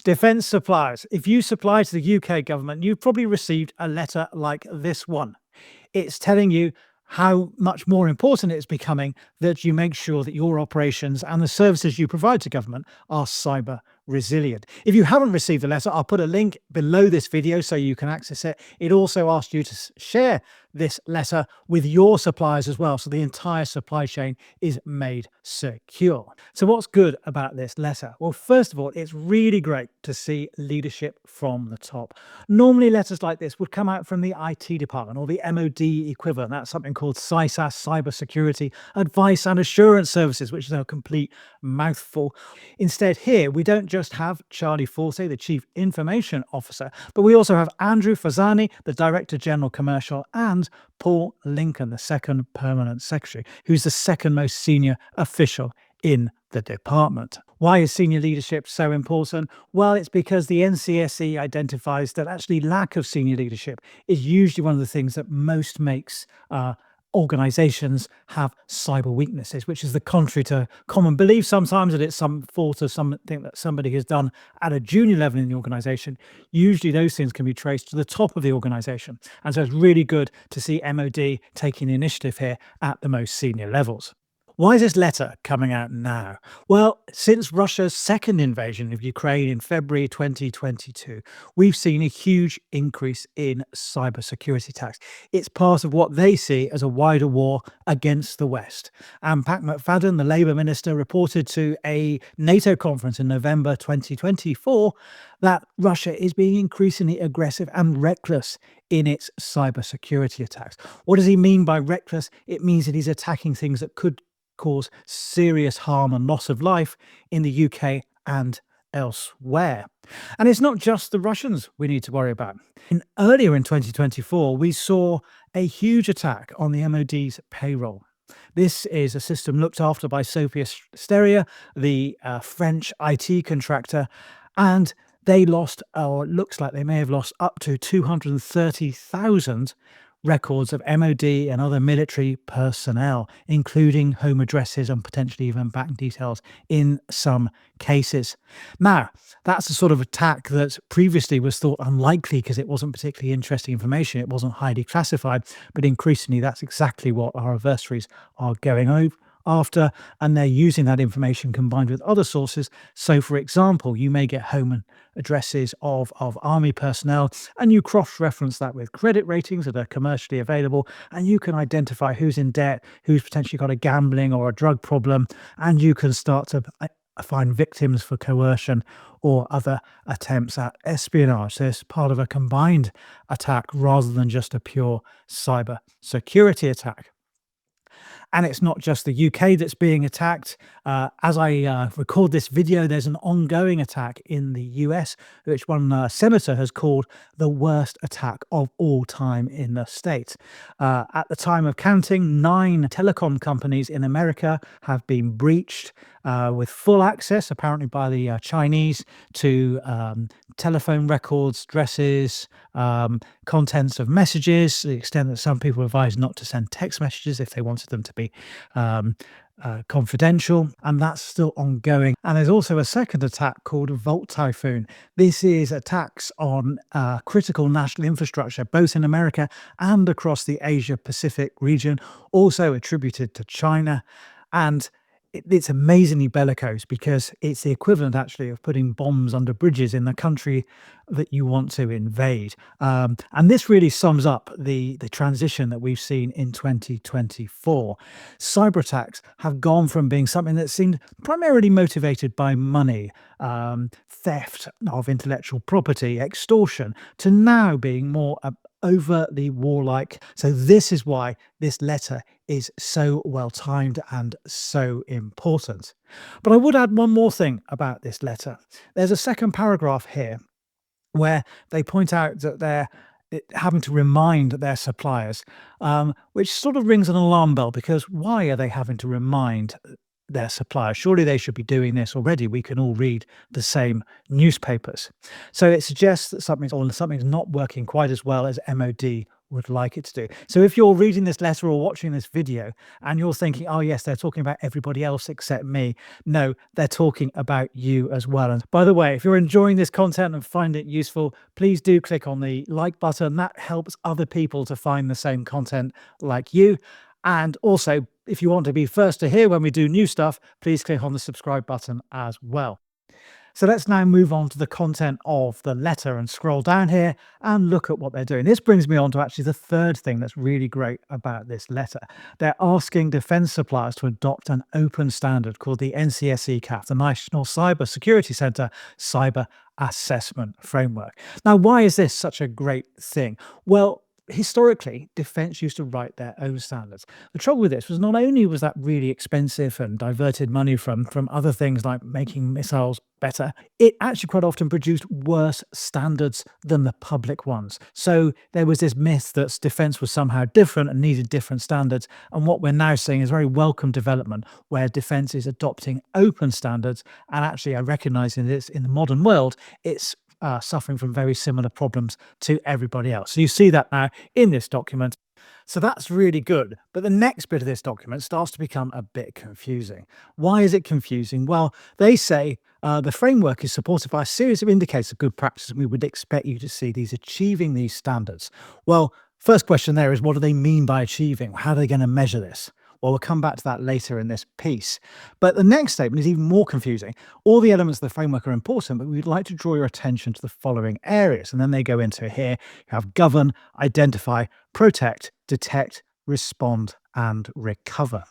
Defence suppliers. If you supply to the UK government, you've probably received a letter like this one. It's telling you how much more important it's becoming that you make sure that your operations and the services you provide to government are cyber resilient. If you haven't received the letter, I'll put a link below this video so you can access it. It also asks you to share this letter with your suppliers as well, so the entire supply chain is made secure. So what's good about this letter? Well, first of all, it's really great to see leadership from the top. Normally letters like this would come out from the IT department or the MOD equivalent. That's something called CISAS, Cybersecurity Advice and Assurance Services, which is a complete mouthful. Instead, here we don't just have Charlie Forte, the Chief Information Officer, but we also have Andrew Fazani, the Director General Commercial, and Paul Lincoln, the second Permanent Secretary, who's the second most senior official in the department. Why is senior leadership so important? Well, it's because the NCSE identifies that actually lack of senior leadership is usually one of the things that most makes organizations have cyber weaknesses, which is the contrary to common belief sometimes that it's some fault of something that somebody has done at a junior level in the organization. Usually those things can be traced to the top of the organization. And so it's really good to see MOD taking the initiative here at the most senior levels. Why is this letter coming out now? Well, since Russia's second invasion of Ukraine in February 2022, we've seen a huge increase in cybersecurity attacks. It's part of what they see as a wider war against the West. And Pat McFadden, the Labour Minister, reported to a NATO conference in November 2024 that Russia is being increasingly aggressive and reckless in its cybersecurity attacks. What does he mean by reckless? It means that he's attacking things that could cause serious harm and loss of life in the UK and elsewhere. And it's not just the Russians we need to worry about. Earlier in 2024, we saw a huge attack on the MOD's payroll. This is a system looked after by Sophia Steria, the French IT contractor, and they lost, or it looks like they may have lost, up to 230,000 records of MOD and other military personnel, including home addresses and potentially even bank details in some cases. Now, that's the sort of attack that previously was thought unlikely because it wasn't particularly interesting information, it wasn't highly classified, but increasingly that's exactly what our adversaries are going after, and they're using that information combined with other sources. So, for example, you may get home addresses of army personnel, and you cross-reference that with credit ratings that are commercially available, and you can identify who's in debt, who's potentially got a gambling or a drug problem, and you can start to find victims for coercion or other attempts at espionage. So it's part of a combined attack rather than just a pure cyber security attack. And it's not just the UK that's being attacked. As I record this video, there's an ongoing attack in the US, which one senator has called the worst attack of all time in the state. At the time of counting, 9 telecom companies in America have been breached with full access, apparently by the Chinese, to telephone records, addresses, contents of messages, to the extent that some people advise not to send text messages if they wanted them to be confidential, and that's still ongoing. And there's also a second attack called Volt Typhoon. This is attacks on critical national infrastructure, both in America and across the Asia-Pacific region, also attributed to China. And it's amazingly bellicose because it's the equivalent actually of putting bombs under bridges in the country that you want to invade. And this really sums up the transition that we've seen in 2024. Cyber attacks have gone from being something that seemed primarily motivated by money, theft of intellectual property, extortion, to now being more overtly warlike. So this is why this letter is so well timed and so important. But I would add one more thing about this letter. There's a second paragraph here where they point out that they're having to remind their suppliers, which sort of rings an alarm bell, because why are they having to remind their suppliers? Surely they should be doing this already. We can all read the same newspapers. So it suggests that something's not working quite as well as MOD would like it to do. So if you're reading this letter or watching this video and you're thinking, oh, yes, they're talking about everybody else except me. No, they're talking about you as well. And by the way, if you're enjoying this content and find it useful, please do click on the like button. That helps other people to find the same content like you. And also, if you want to be first to hear when we do new stuff, please click on the subscribe button as well. So let's now move on to the content of the letter and scroll down here and look at what they're doing. This brings me on to actually the third thing that's really great about this letter. They're asking defense suppliers to adopt an open standard called the NCSE CAF, the National Cyber Security Centre Cyber Assessment Framework. Now, why is this such a great thing? Well, historically, defense used to write their own standards. The trouble with this was not only was that really expensive and diverted money from other things like making missiles better, it actually quite often produced worse standards than the public ones. So there was this myth that defense was somehow different and needed different standards. And what we're now seeing is a very welcome development where defense is adopting open standards and actually are recognizing this in the modern world. It's suffering from very similar problems to everybody else. So you see that now in this document. So that's really good. But the next bit of this document starts to become a bit confusing. Why is it confusing? Well, they say the framework is supported by a series of indicators of good practice, and we would expect you to see these achieving these standards. Well, first question there is, what do they mean by achieving? How are they going to measure this? Well, we'll come back to that later in this piece. But the next statement is even more confusing. All the elements of the framework are important, but we'd like to draw your attention to the following areas. And then they go into here. You have govern, identify, protect, detect, respond, and recover.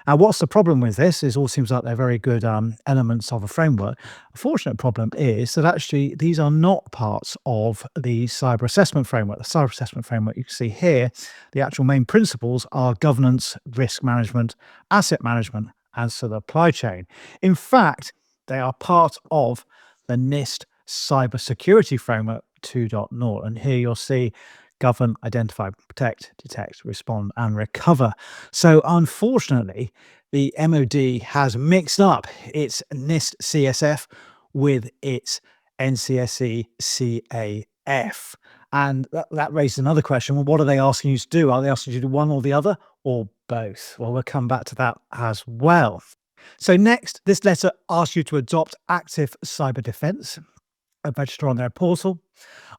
Now, what's the problem with this? It all seems like they're very good elements of a framework. Unfortunate problem is that actually these are not parts of the cyber assessment framework. The cyber assessment framework you can see here, the actual main principles are governance, risk management, asset management, and supply chain. In fact, they are part of the NIST cyber security framework 2.0. And here you'll see govern, identify, protect, detect, respond, and recover. So unfortunately, the MOD has mixed up its NIST CSF with its NCSE CAF. And that raises another question. Well, what are they asking you to do? Are they asking you to do one or the other or both? Well, we'll come back to that as well. So next, this letter asks you to adopt active cyber defense, register on their portal.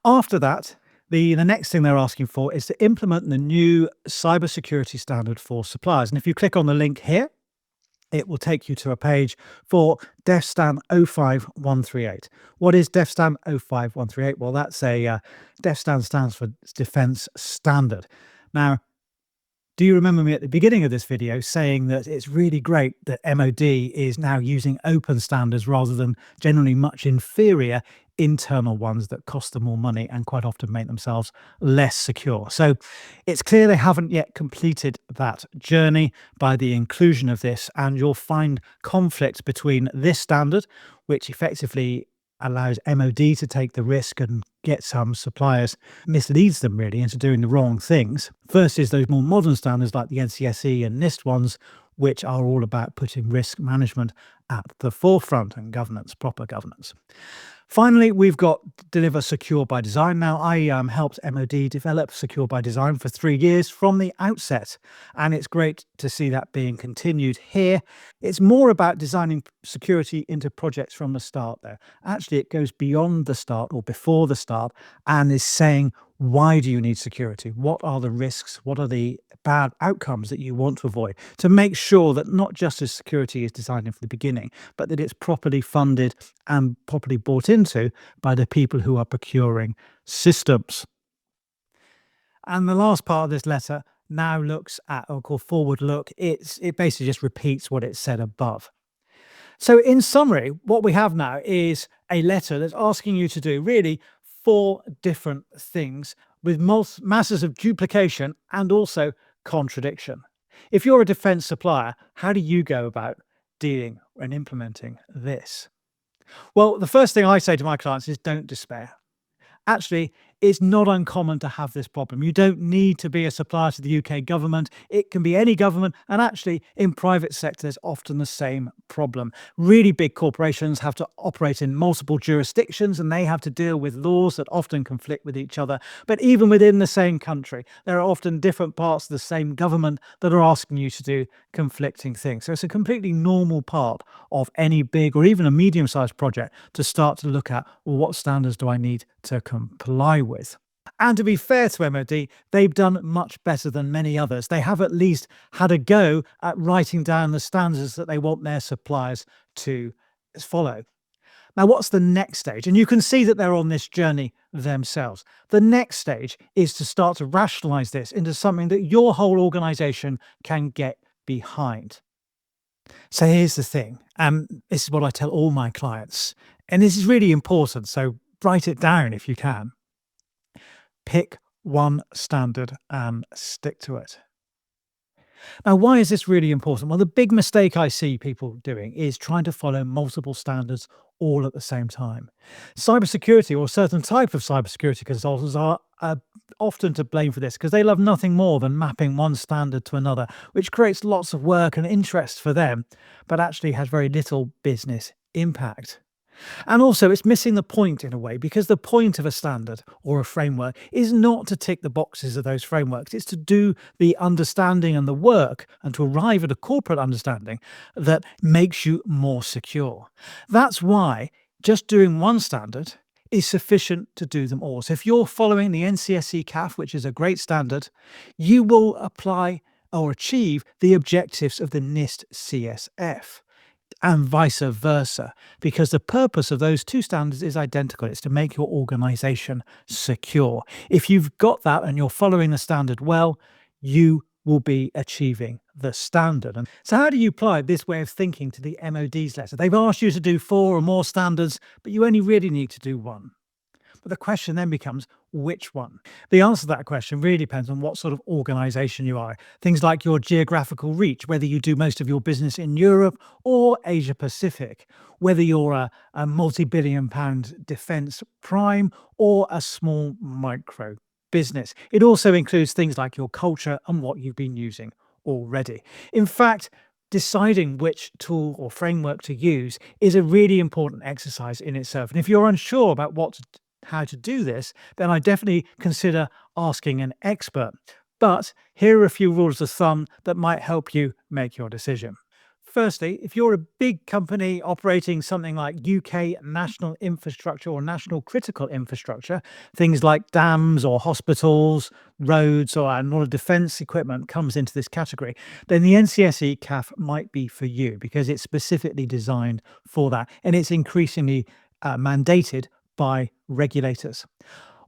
After that, the next thing they're asking for is to implement the new cybersecurity standard for suppliers. And if you click on the link here, it will take you to a page for DefStan 05138. What is DefStan 05138? Well, that's DefStan stands for Defense Standard. Now, do you remember me at the beginning of this video saying that it's really great that MOD is now using open standards rather than generally much inferior internal ones that cost them more money and quite often make themselves less secure? So it's clear they haven't yet completed that journey by the inclusion of this, and you'll find conflict between this standard, which effectively allows MOD to take the risk and get some suppliers, misleads them really into doing the wrong things, versus those more modern standards like the NCSE and NIST ones, which are all about putting risk management at the forefront and governance, proper governance. Finally, we've got deliver secure by design. Now, I helped MOD develop secure by design for 3 years from the outset, and it's great to see that being continued here. It's more about designing security into projects from the start there. Actually, it goes beyond the start or before the start and is saying, why do you need security? What are the risks? What are the bad outcomes that you want to avoid? To make sure that not just as security is designed from the beginning, but that it's properly funded and properly bought into by the people who are procuring systems. And the last part of this letter now looks at, or called forward look. It basically just repeats what it said above. So in summary, what we have now is a letter that's asking you to do really 4 different things with masses of duplication and also contradiction. If you're a defense supplier, how do you go about dealing and implementing this? Well, the first thing I say to my clients is don't despair. Actually, It's not uncommon to have this problem. You don't need to be a supplier to the UK government. It can be any government. And actually, in private sector, there's often the same problem. Really big corporations have to operate in multiple jurisdictions and they have to deal with laws that often conflict with each other. But even within the same country, there are often different parts of the same government that are asking you to do conflicting things. So it's a completely normal part of any big or even a medium-sized project to start to look at, well, what standards do I need to comply with? And to be fair to MOD, they've done much better than many others. They have at least had a go at writing down the standards that they want their suppliers to follow. Now, what's the next stage? And you can see that they're on this journey themselves. The next stage is to start to rationalize this into something that your whole organization can get behind. So here's the thing, this is what I tell all my clients, and this is really important, so write it down if you can. Pick one standard and stick to it. Now, why is this really important? Well, the big mistake I see people doing is trying to follow multiple standards all at the same time. Cybersecurity or a certain type of cybersecurity consultants are often to blame for this because they love nothing more than mapping one standard to another, which creates lots of work and interest for them, but actually has very little business impact. And also, it's missing the point in a way, because the point of a standard or a framework is not to tick the boxes of those frameworks. It's to do the understanding and the work and to arrive at a corporate understanding that makes you more secure. That's why just doing one standard is sufficient to do them all. So if you're following the NCSE CAF, which is a great standard, you will apply or achieve the objectives of the NIST CSF. And vice versa, because the purpose of those two standards is identical. It's to make your organization secure. If you've got that and you're following the standard well, you will be achieving the standard. And so how do you apply this way of thinking to the MOD's letter? They've asked you to do 4 or more standards, but you only really need to do 1. But the question then becomes, which one? The answer to that question really depends on what sort of organization you are. Things like your geographical reach, whether you do most of your business in Europe or Asia Pacific, whether you're a multi-billion pound defense prime or a small micro business. It also includes things like your culture and what you've been using already. In fact, deciding which tool or framework to use is a really important exercise in itself. And if you're unsure about how to do this, then I definitely consider asking an expert. But here are a few rules of thumb that might help you make your decision. Firstly, if you're a big company operating something like UK national infrastructure or national critical infrastructure, things like dams or hospitals, roads, or a lot of defense equipment comes into this category, then the NCSE CAF might be for you because it's specifically designed for that and it's increasingly mandated by regulators.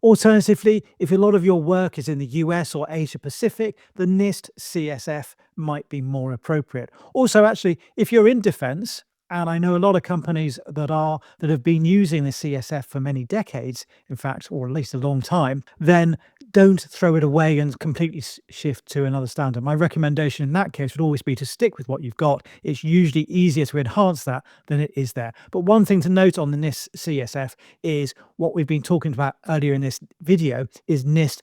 Alternatively, if a lot of your work is in the US or Asia Pacific, the NIST CSF might be more appropriate. Also, actually, if you're in defense, and I know a lot of companies that have been using the CSF for many decades, in fact, or at least a long time, then don't throw it away and completely shift to another standard. My recommendation in that case would always be to stick with what you've got. It's usually easier to enhance that than it is there. But one thing to note on the NIST CSF is what we've been talking about earlier in this video is NIST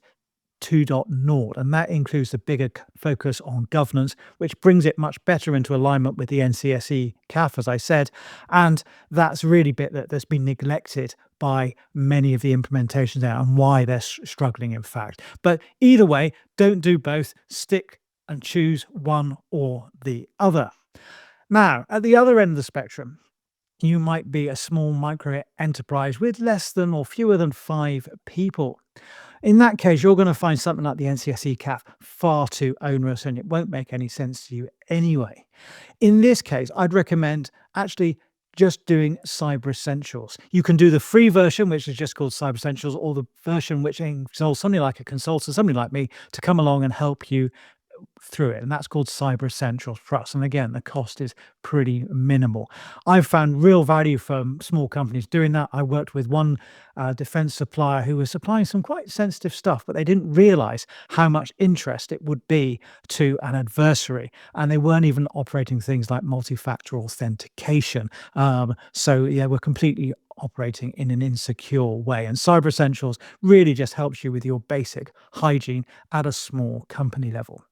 2.0, and that includes the bigger focus on governance, which brings it much better into alignment with the NCSE CAF, as I said, and that's really bit that's been neglected by many of the implementations there and why they're struggling, in fact. But either way, don't do both, stick and choose one or the other. Now, at the other end of the spectrum, you might be a small micro enterprise with less than or fewer than 5 people. In that case, you're going to find something like the NCSE CAF far too onerous and it won't make any sense to you anyway. In this case, I'd recommend actually just doing Cyber Essentials. You can do the free version, which is just called Cyber Essentials, or the version which involves somebody like a consultant, somebody like me, to come along and help you through it, and that's called Cyber Essentials Plus. And again, the cost is pretty minimal. I've found real value from small companies doing that. I worked with one defense supplier who was supplying some quite sensitive stuff, but they didn't realize how much interest it would be to an adversary, and they weren't even operating things like multi-factor authentication. So yeah, we're completely operating in an insecure way. And Cyber Essentials really just helps you with your basic hygiene at a small company level.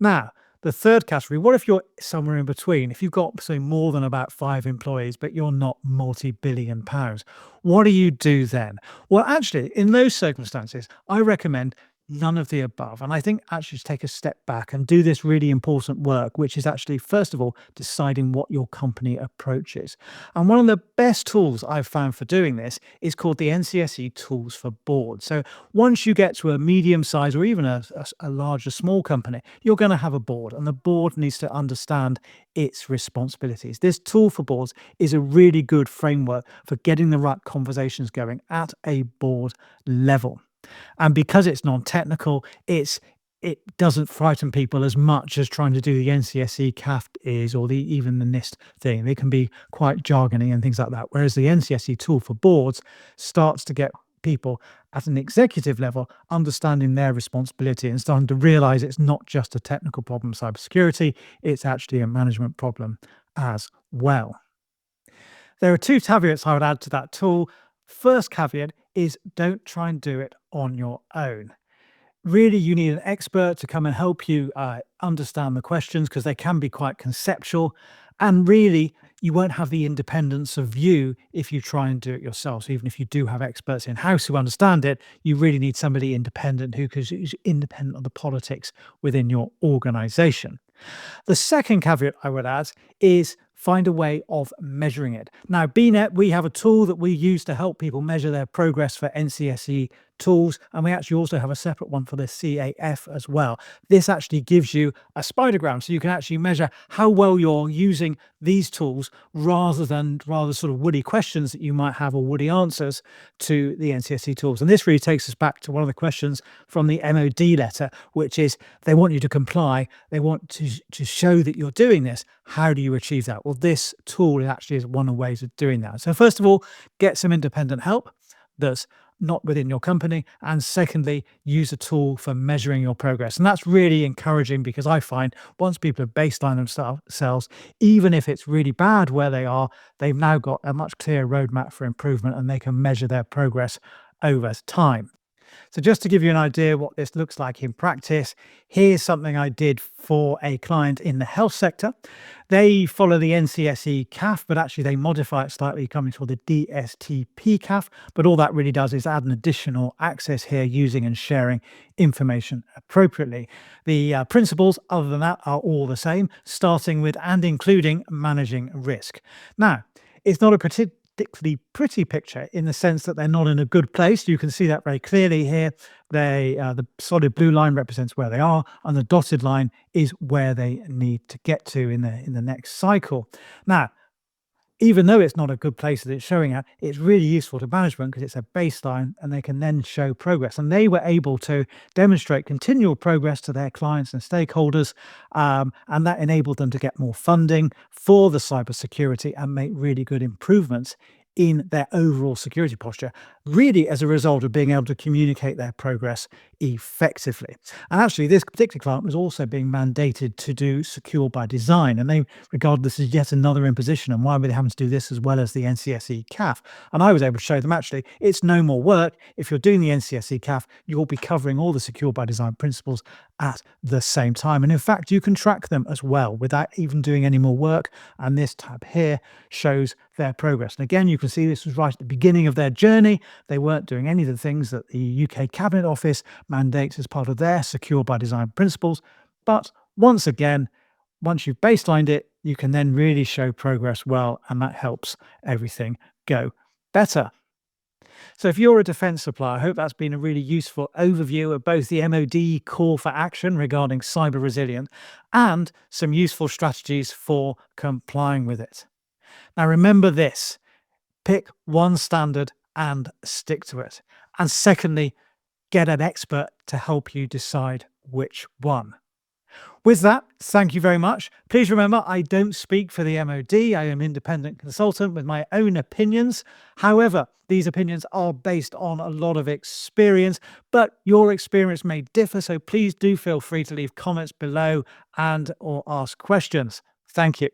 Now, the third category, what if you're somewhere in between? If you've got, say, more than about 5 employees, but you're not multi-billion pounds, what do you do then? Well, actually, in those circumstances, I recommend none of the above. And I think actually to take a step back and do this really important work, which is actually, first of all, deciding what your company approach is. And one of the best tools I've found for doing this is called the NCSE Tools for Boards. So once you get to a medium size or even a larger small company, you're going to have a board, and the board needs to understand its responsibilities. This tool for boards is a really good framework for getting the right conversations going at a board level. And because it's non-technical, it doesn't frighten people as much as trying to do the NCSE CAF is, or even the NIST thing. They can be quite jargony and things like that. Whereas the NCSE tool for boards starts to get people at an executive level understanding their responsibility and starting to realize it's not just a technical problem, cybersecurity, it's actually a management problem as well. There are two caveats I would add to that tool. First caveat is don't try and do it on your own. Really, you need an expert to come and help you understand the questions because they can be quite conceptual. And really, you won't have the independence of view if you try and do it yourself. So even if you do have experts in house who understand it, you really need somebody independent who's independent of the politics within your organization. The second caveat I would add is find a way of measuring it. Now, BNet, we have a tool that we use to help people measure their progress for NCSE tools, and we actually also have a separate one for the CAF as well. This actually gives you a spidergram, so you can actually measure how well you're using these tools rather sort of woody questions that you might have or woody answers to the NCSE tools. And this really takes us back to one of the questions from the MOD letter, which is they want you to comply. They want to show that you're doing this. How do you achieve that? Well, this tool actually is one of the ways of doing that. So first of all, get some independent help that's not within your company. And secondly, use a tool for measuring your progress. And that's really encouraging because I find once people have baselined themselves, even if it's really bad where they are, they've now got a much clearer roadmap for improvement and they can measure their progress over time. So just to give you an idea what this looks like in practice, here's something I did for a client in the health sector. They follow the NCSE CAF, but actually they modify it slightly, coming to the DSTP CAF. But all that really does is add an additional access here using and sharing information appropriately. The principles, other than that, are all the same, starting with and including managing risk. Now, it's not a particularly pretty picture in the sense that they're not in a good place. You can see that very clearly here. The solid blue line represents where they are, and the dotted line is where they need to get to in the next cycle. Now, even though it's not a good place that it's showing at, it's really useful to management because it's a baseline and they can then show progress. And they were able to demonstrate continual progress to their clients and stakeholders. And that enabled them to get more funding for the cybersecurity and make really good improvements in their overall security posture, really as a result of being able to communicate their progress effectively. And actually, this particular client was also being mandated to do secure by design, and they regard this as yet another imposition. And why were they having to do this as well as the NCSE CAF? And I was able to show them actually it's no more work. If you're doing the NCSE CAF, you'll be covering all the secure by design principles at the same time. And in fact, you can track them as well without even doing any more work. And this tab here shows their progress. And again, you can see this was right at the beginning of their journey. They weren't doing any of the things that the UK Cabinet Office mandates as part of their secure by design principles. But once again, once you've baselined it, you can then really show progress well, and that helps everything go better. So if you're a defence supplier, I hope that's been a really useful overview of both the MOD call for action regarding cyber resilience and some useful strategies for complying with it. Now remember this, pick one standard and stick to it. And secondly, get an expert to help you decide which one. With that, thank you very much. Please remember, I don't speak for the MOD. I am an independent consultant with my own opinions. However, these opinions are based on a lot of experience, but your experience may differ. So please do feel free to leave comments below and or ask questions. Thank you.